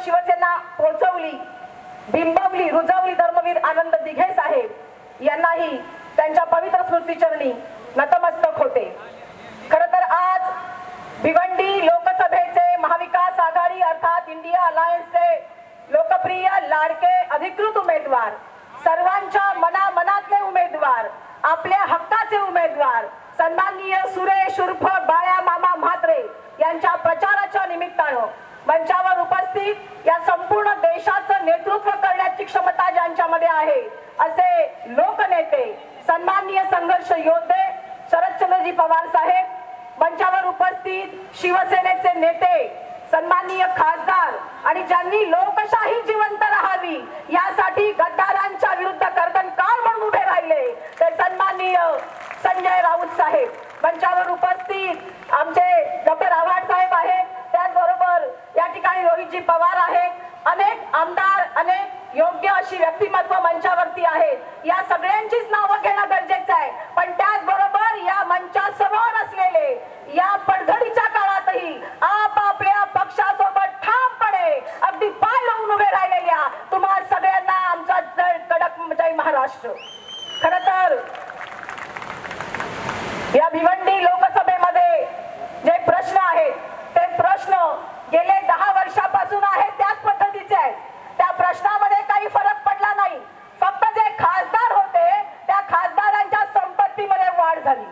शिवसेना पोहोचवली, बिंबवली, रुजवली धर्मवीर आनंद दिघे साहेब यांनाही त्यांच्या पवित्र स्मृतीचरणी नतमस्तक होते। खरं तर आज भिवंडी लोकसभेचे महाविकास आघाडी अर्थात इंडिया अलायन्सचे लोकप्रिय लाडके अधिकृत उमेदवार, सर्वांच्या मनामनातले उमेदवार, आपल्या हक्काचे उमेदवार सन्माननीय सुरेश उर्फ बाळा मामा म्हात्रे यांच्या प्रचाराच्या निमित्तानं मंचावर उपस्थित या संपूर्ण देशाचं नेतृत्व करण्याची क्षमता ज्यांच्यामध्ये आहे असे लोकनेते, सन्माननीय संघर्ष योद्धे शरदचंद्रजी पवार साहेब, मंचावर उपस्थित शिवसेनेचे नेते सन्माननीय खासदार आणि ज्यांनी लोकशाही जिवंत राहावी यासाठी गद्दारांच्या विरुद्ध कर्तनकाळ म्हणून उभे राहिले ते सन्माननीय संजय राऊत साहेब, मंचावर उपस्थित आमचे डॉक्टर आव्हाड साहेब आहेत, त्याचबरोबर या ठिकाणी रोहितजी पवार आहेत, अनेक आमदार, अनेक योग्य अशी व्यक्तिमत्व मंचावरती आहेत। या सगळ्यांचीच नावं घेणं गरजेचं आहे, पण त्याचबरोबर या मंचासमोर असलेले या पडझडीच्या काळातही आपापल्या पक्षासोबत ठामपणे अगदी पाय लावून उभे राहिलेल्या तुम्हा सगळ्यांना आमचा कडक जय महाराष्ट्र। खरं तर या भिवंडी लोकसभेमध्ये जे प्रश्न आहेत ते प्रश्न गेले 10 वर्षापासून आहेत त्याच पद्धतीचे आहेत। त्या प्रश्नामध्ये काही फरक पडला नाही, फक्त जे खासदार होते त्या खासदारांच्या संपत्तीमध्ये वाढ झाली।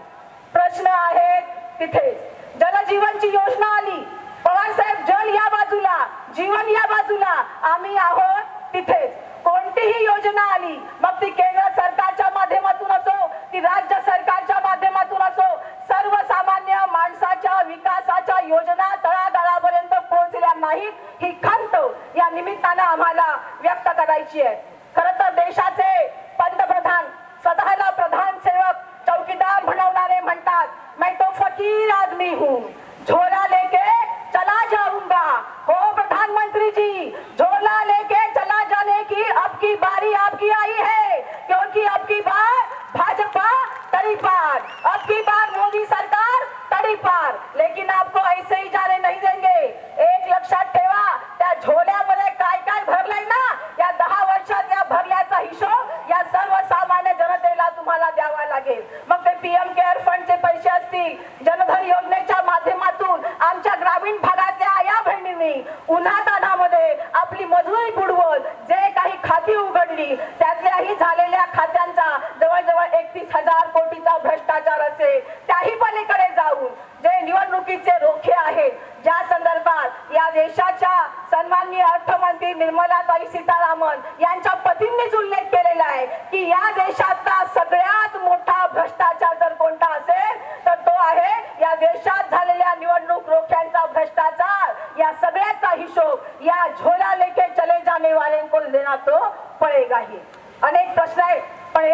प्रश्न आहेत तिथेच। जलजीवनची योजना आली, पवार साहेब जल या बाजूला, जीवन या बाजूला, आम्ही आहोत तिथेच। कोणतीही योजना आली, मग ती केंद्र सरकारच्या माध्यमातून असो की राज्य सरकारच्या माध्यमातून असो, सर्वसामान्य माणसाच्या विकासाच्या योजना तळागाळापर्यंत पोहोचल्या नाहीत ही खंत या निमित्तानं आम्हाला व्यक्त करायची आहे। खरं तर देशाचे पंतप्रधान स्वतःला प्रधान सेवक चौकीदार म्हणवणारे म्हणतात, मैं तो फकीर आदमी हूं, झोला लेके चला जाऊंगा। हो प्रधानमंत्री जी, झोला लेके चला जाने की अब की बारी आपकी आई है, क्योंकि अब की बार भाजपा तड़ी पार, अब की बार मोदी सरकार तड़ी पार, लेकिन आपको ऐसे ही जाने नहीं देंगे। एक लक्षात ठेवा, त्या झोल्यामध्ये काय काय भरलंय ना, या 10 वर्षात या भरल्याचा हिशोब या सर्वसामान्य जनतेला तुम्हाला द्यावा लागेल। मग ते पीएम केअर फंडचे पैसे असतील, जनधन योजनेच्या माध्यमातून आमच्या ग्रामीण भागातल्या आया बहिणींनी उन्हातान्हामध्ये आपली मजुरी बुडवून जे काही खाती उघडली त्यातल्याही झालेल्या खात्यांचा जवळजवळ 31,000 कोटीचा भ्रष्टाचार असेल, त्याही पलीकडे जाऊन जे निवडणुकीचे रोखे आहेत, ज्या संदर्भात या देशाच्या सन्माननीय अर्थमंत्री निर्मलाताई सीतारामन यांच्या पतींनीच उल्लेख केलेला आहे की या देशातला सगळ्यात मोठा भ्रष्टाचार जर कोणता असेल तर तो आहे या देशात झालेल्या निवडणूक रोख्यांचा भ्रष्टाचार। या सगळ्याचा हिशोब या झोला लेके चले जाने वाले को देना तो पडेगा ही। अनेक प्रश्न आहेत, पण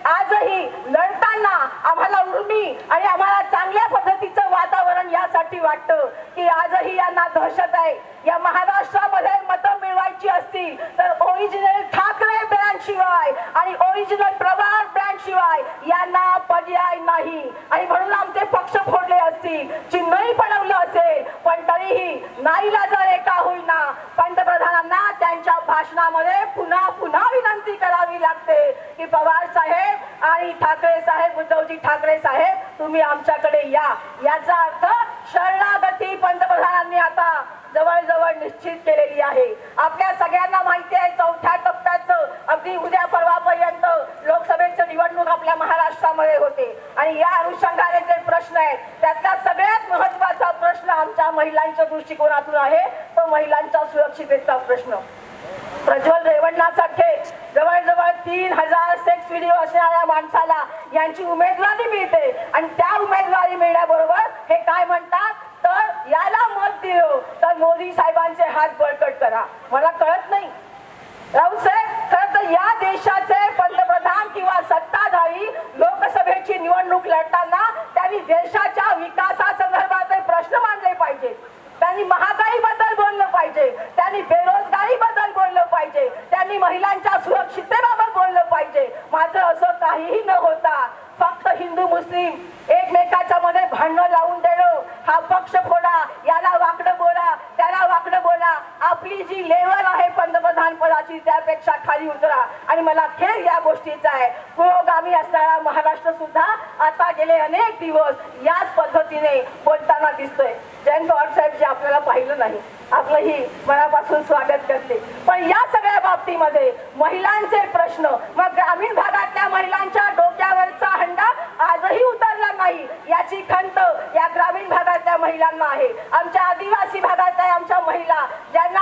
आजही लढताना आम्हाला उर्मी आणि आम्हाला चांगल्या पद्धतीचं वातावरण यासाठी वाटतं की आजही यांना दहशत आहे। या महाराष्ट्रामध्ये मतं मिळवायची असतील तर ओरिजिनल ठाकरे ब्रँड शिवाय आणि ओरिजिनल पवार ब्रँड शिवाय यांना पर्याय नाही, आणि म्हणून आमचे पक्ष फोडले असतील, चिन्हही पडवलं असेल, पण तरीही नाईलाजाने का होईना पंतप्रधानांना त्यांच्या भाषणामध्ये पुन्हा पुन्हा विनंती करावी लागते की पवार साहेब आणि ठाकरे साहेब, उद्धवजी ठाकरे साहेब, तुम्ही आमच्याकडे या। याचा अर्थ शरणागती पंतप्रधानांनी आता जवळजवळ निश्चित केलेली आहे। आपल्या सगळ्यांना माहिती आहे 4थ्या टप्प्याचं अगदी उद्या परवापर्यंत लोकसभेची निवडणूक आपल्या महाराष्ट्रामध्ये होते, आणि या अनुषंगाने जे प्रश्न आहेत त्यातला सगळ्यात महत्त्वाचा प्रश्न आमच्या महिलांच्या दृष्टिकोनातून आहे तो महिलांच्या सुरक्षिततेचा प्रश्न। प्रज्वल रेवण्णासारखे जवळजवळ 3000 सेक्स व्हिडिओ असणाऱ्या माणसाला यांची उमेदवारी मिळते, आणि त्या उमेदवारी मिळण्याबरोबर हे काय म्हणतात तर याला मत दिलं तर मोदी साहेबांचे हात बळकट करा। मला कळत नाही राऊत साहेब, खरं तर या देशाचे पंतप्रधान किंवा सत्ताधारी लोकसभेची निवडणूक लढताना त्यांनी देशाच्या विकासासंदर्भात प्रश्न मांडले पाहिजेत, त्यांनी महागाई बद्दल बोललं पाहिजे, त्यांनी बेरोजगारी बद्दल बोललं पाहिजे, त्यांनी महिलांच्या सुरक्षिततेबाबत बोललं पाहिजे। मात्र असं काहीही न होता फक्त हिंदू मुस्लिम एकमेकाच्या मध्ये भांडण लावून देणं, हा पक्ष फोडा, याला वाकडं बोला, त्याला वाकडं बोला, आपली जी लेवल आहे पंतप्रधान पदाची त्यापेक्षा खाली उतरा. आणि मला खेळ या गोष्टीचा आहे, पुरोगामी असणारा महाराष्ट्र सुद्धा आता गेले अनेक दिवस याच पद्धतीने बोलताना दिसतोय. जयंत पवार साहेब जे आपल्याला पाहिलं नाही, आपलंही मनापासून स्वागत करते. पण या सगळ्या बाबतीमध्ये महिलांचे प्रश्न, मग ग्रामीण भागातल्या महिलांच्या डोक्यावरचा हंडा आजही उतरला नाही याची खंत या ग्रामीण भागातल्या महिलांना आहे. आमच्या आदिवासी भागातल्या आमच्या महिला ज्यांना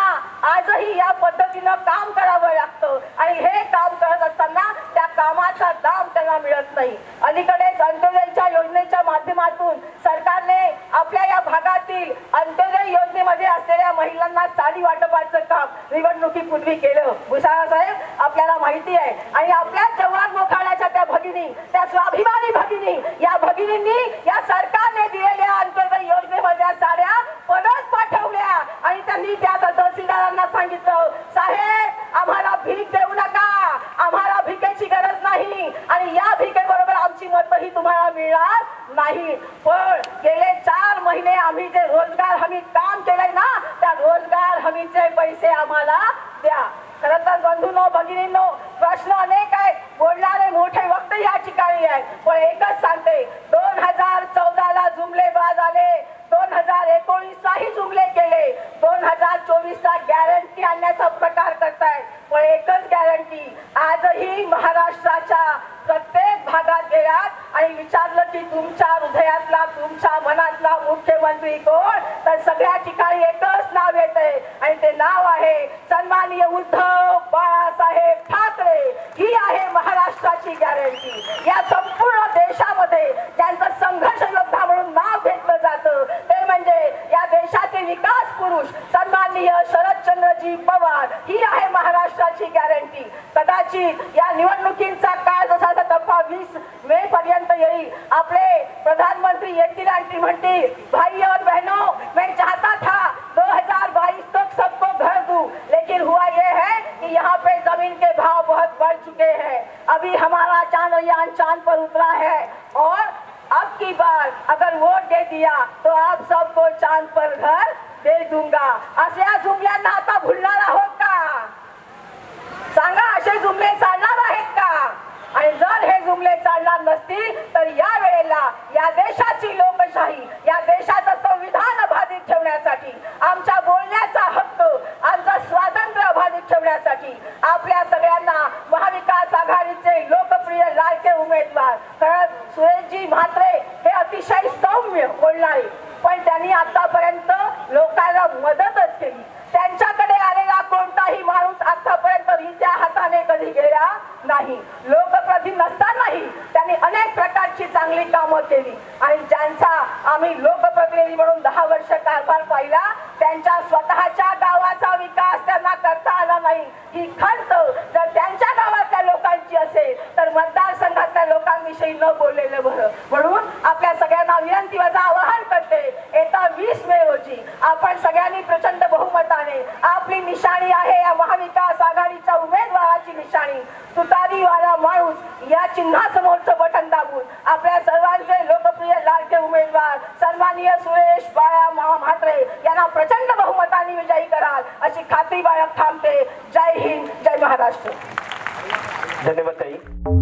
आजही या पद्धतीनं काम करावं लागतं आणि हे काम करत असताना त्या कामाचा दाम त्यांना मिळत नाही. अलीकडेच अंत्योदयच्या योजनेच्या माध्यमातून सरकारने आपल्या या भागातील अंत्योदय योजनेमध्ये असलेल्या महिलांना साडी वाटपाचं काम निवडणुकीपूर्वी केलं. भुसारा साहेब आपल्याला माहिती आहे. आणि आपल्या जवान मोखाड्याच्या त्या भगिनी, त्या स्वाभिमानी भगिनी, या भगिनींनी या सरकारने दिलेल्या अंत्योदय योजनेमध्ये साड्या परत पाठवल्या आणि त्यांनी त्या तहसीलदारांना सांगितलं, साहेब आम्हाला भीक देऊ नका, आम्हाला भिकेची गरज नाही आणि या भिकेबरोबर आमची मतही तुम्हाला मिळणार नाही. पण गेले 4 महिने आम्ही जे रोजगार हमी काम केलंय ना, त्या रोजगार हमीचे पैसे आम्हाला द्या. खरं तर बंधूंनो, भगिनींनो, प्रश्न अनेक आहेत, बोलणारे मोठे वक्त या ठिकाणी आहेत. पण एकच सांगते, 2014ला जुमलेबाज आले, 2019लाही जुमले केले, 2024ला गॅरंटी आणण्याचा प्रकार करतायत. पण एकच गॅरंटी, आजही महाराष्ट्राच्या प्रत्येक भागात गेलात आणि विचारलं की तुमच्या हृदयातला, तुमच्या मनातला मुख्यमंत्री कोण, तर सगळ्या ठिकाणी एकच नाव येते आणि ते नाव आहे सन्माननीय उद्धव बाळासाहेब ठाकरे. ही आहे महाराष्ट्राची गॅरंटी. या संपूर्ण देशामध्ये ज्यांचं संघर्ष योद्धा म्हणून नाव घेतलं जातं ते म्हणजे या देशाचे विकास पुरुष सन्माननीय शरदचंद्रजी पवार. ही आहे महाराष्ट्राची गॅरंटी. कदाचित या निवडणुकीचा काळ जसा टप्पा 20 मे पर्यंत येईल, आपले प्रधानमंत्री येतील आणि म्हणतील, भाई और बहनों, मैं चाहता था 2022 तक सबको घर दूं, लेकिन हुआ ये है कि यहाँ पे जमीन के भाव बहुत बढ़ चुके हैं, अभी हमारा चांद्रयान चांद पर उतरा है और अब की बार अगर वोट दे दिया तो आप सबको चांद पर घर दे दूंगा. अशा जुमल्यांना आता भुलणार आहोत का? सांगा, असे जुमले चालणार आहेत का? आणि जर हे जुमले चालणार नसतील तर या वेळेला या देशाची लोकशाही, या देशाचं संविधान अबाधित ठेवण्यासाठी, आमच्या बोलण्याचा हक्क, आमचं स्वातंत्र्य अबाधित ठेवण्यासाठी आपल्या सगळ्यांना महाविकास आघाडीचे लोकप्रिय लाडके उमेदवार, खरं सुरेशजी म्हात्रे हे अतिशय सौम्य बोलणारे, पण त्यांनी आतापर्यंत लोकांना मदतच केली. त्यांच्याकडे आलेला कोणताही माणूस आतापर्यंत रित्या हाताने कधी गेला नाही. लोकप्रतिनिधी नसतानाही त्यांनी अनेक प्रकारची चांगली कामं केली आणि ज्यांचा आम्ही लोकप्रतिनिधी म्हणून 10 वर्ष कारभार पाहिला, त्यांच्या स्वतःच्या गावाचा विकास त्यांना करता आला नाही. ही खंत जर त्यांच्या गावातल्या लोकांची असेल तर मतदारसंघातल्या लोकांविषयी न बोललेलं बरं. म्हणून आपल्या सगळ्यांना विनंती वजा आवाहन करते, येत्या 20 मे रोजी आपण सगळ्यांनी प्रचंड बहुमताने, आपली निशाणी आहे या महाविकास आघाडीच्या उमेदवाराची निशाणी, तुतारीवाला माणूस या चिन्हासमोरचं बटन दाबून आपल्या सर्वांचे लोकप्रिय लाडके उमेदवार सन्माननीय सुरेश बाळा म्हात्रे यांना प्रचंड बहुमताने विजयी कराल अशी खात्री बाळगत थांबते. जय हिंद, जय महाराष्ट्र. धन्यवाद ताई.